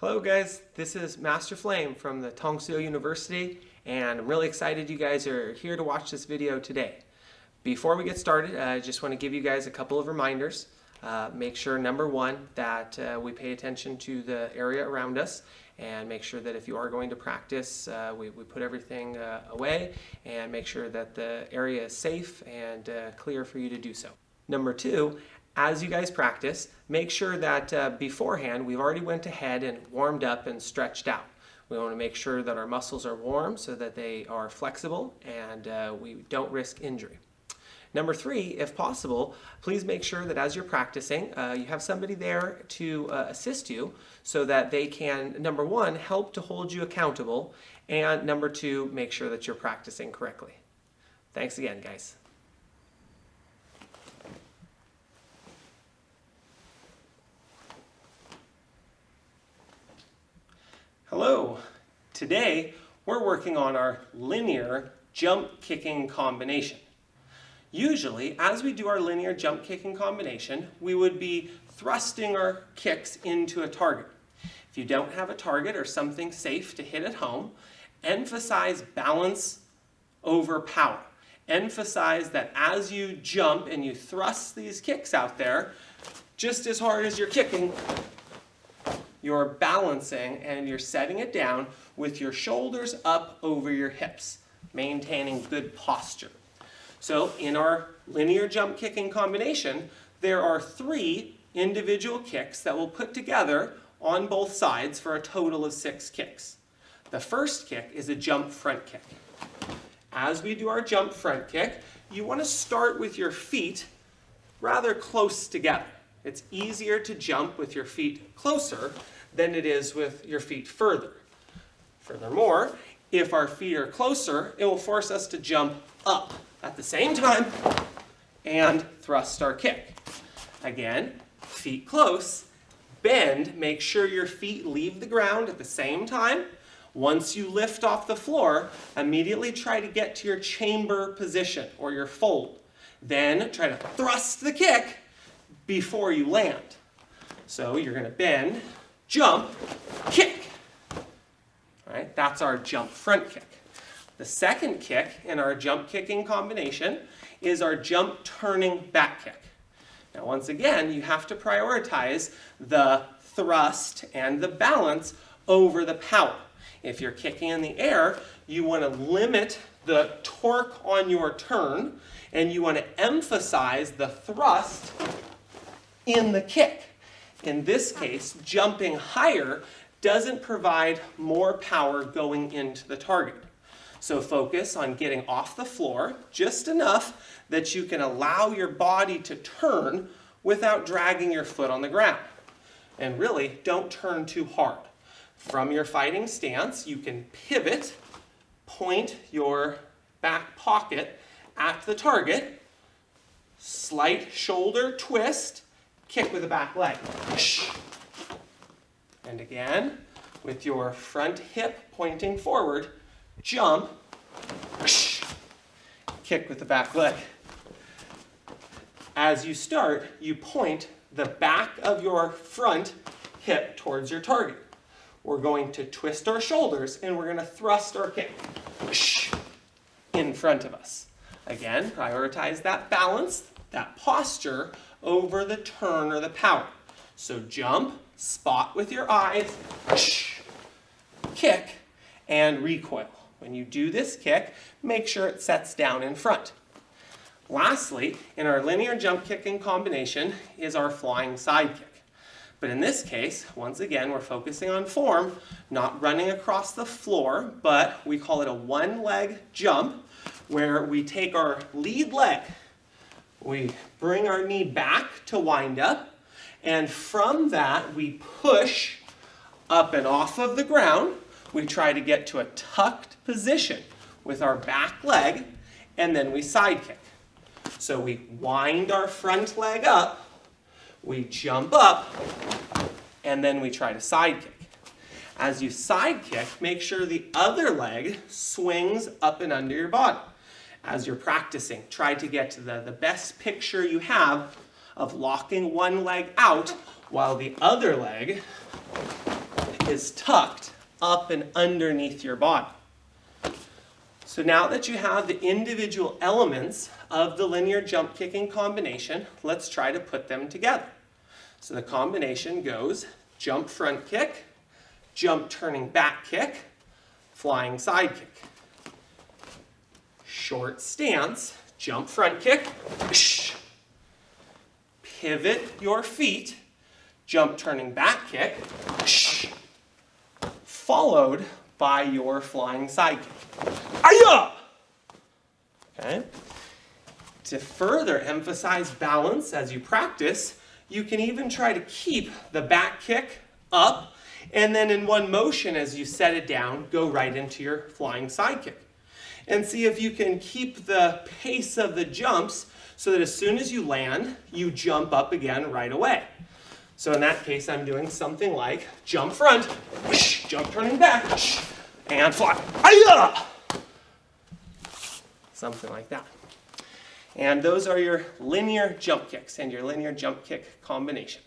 Hello guys, this is Master Flame from the Tang University, and I'm really excited you guys are here to watch this video today. Before we get started, I just want to give you guys a couple of reminders. Make sure, number one, that we pay attention to the area around us, and make sure that if you are going to practice, we put everything away and make sure that the area is safe and clear for you to do so. Number two, as you guys practice, make sure that beforehand we've already went ahead and warmed up and stretched out. We want to make sure that our muscles are warm so that they are flexible and we don't risk injury. Number three, if possible, please make sure that as you're practicing, you have somebody there to assist you so that they can, number one, help to hold you accountable, and number two, make sure that you're practicing correctly. Thanks again, guys. Hello. Today we're working on our linear jump kicking combination. Usually, as we do our linear jump kicking combination, we would be thrusting our kicks into a target. If you don't have a target or something safe to hit at home, emphasize balance over power. Emphasize that as you jump and you thrust these kicks out there, just as hard as you're kicking, you're balancing and you're setting it down with your shoulders up over your hips, maintaining good posture. So in our linear jump kicking combination, there are 3 individual kicks that we'll put together on both sides for a total of 6 kicks. The first kick is a jump front kick. As we do our jump front kick, you want to start with your feet rather close together. It's easier to jump with your feet closer than it is with your feet further. Furthermore, if our feet are closer, it will force us to jump up at the same time and thrust our kick. Again, feet close, bend, make sure your feet leave the ground at the same time. Once you lift off the floor, immediately try to get to your chamber position or your fold. Then try to thrust the kick before you land. So you're going to bend, jump, kick. All right, that's our jump front kick. The second kick in our jump kicking combination is our jump turning back kick. Now once again, you have to prioritize the thrust and the balance over the power. If you're kicking in the air, you want to limit the torque on your turn, and you want to emphasize the thrust in the kick. In this case, jumping higher doesn't provide more power going into the target. So focus on getting off the floor just enough that you can allow your body to turn without dragging your foot on the ground. And really, don't turn too hard. From your fighting stance, you can pivot, point your back pocket at the target, slight shoulder twist, kick with the back leg. And again, with your front hip pointing forward, jump, kick with the back leg. As you start, you point the back of your front hip towards your target. We're going to twist our shoulders and we're going to thrust our kick in front of us. Again, prioritize that balance, that posture over the turn or the power. So jump, spot with your eyes, kick, and recoil. When you do this kick, make sure it sets down in front. Lastly, in our linear jump kicking combination is our flying side kick. But in this case, once again, we're focusing on form, not running across the floor, but we call it a one-leg jump, where we take our lead leg, we bring our knee back to wind up, and from that we push up and off of the ground. We try to get to a tucked position with our back leg, and then we side kick. So we wind our front leg up, we jump up, and then we try to side kick. As you side kick, make sure the other leg swings up and under your body. As you're practicing, try to get to the best picture you have of locking one leg out while the other leg is tucked up and underneath your body. So now that you have the individual elements of the linear jump kicking combination, let's try to put them together. So the combination goes jump front kick, jump turning back kick, flying side kick. Short stance, jump front kick, pivot your feet, jump turning back kick, followed by your flying side kick. Aya! Okay. To further emphasize balance as you practice, you can even try to keep the back kick up, and then in one motion as you set it down, go right into your flying side kick. And see if you can keep the pace of the jumps so that as soon as you land, you jump up again right away. So in that case, I'm doing something like jump front, whoosh, jump turning back, whoosh, and fly. Aya! Something like that. And those are your linear jump kicks and your linear jump kick combination.